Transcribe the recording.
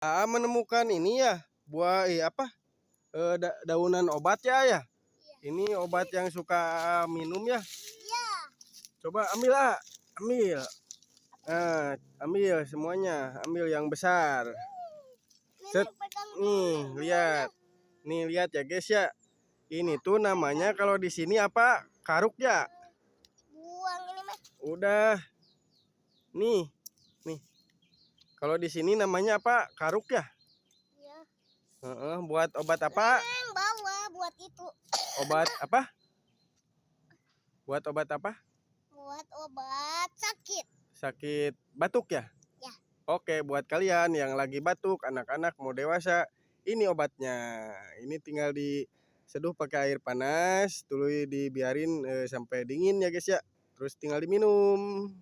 Menemukan ini ya, buah apa? Daunan obat ya. Iya. Ini obat yang suka minum ya. Iya. Coba ambil ambil. Ambil semuanya, ambil yang besar. Set. Nih, lihat. Nih lihat ya guys ya. Ini tuh namanya kalau di sini apa? Karuk ya. Buang ini mah. Udah. Nih. Kalau di sini namanya apa? Karuk ya? Iya. Buat obat apa? Bawa buat itu. Obat apa? Buat obat apa? Buat obat sakit. Sakit batuk ya? Ya. Oke, buat kalian yang lagi batuk, anak-anak mau dewasa, ini obatnya. Ini tinggal diseduh pakai air panas, dulu dibiarin sampai dingin ya guys ya. Terus tinggal diminum.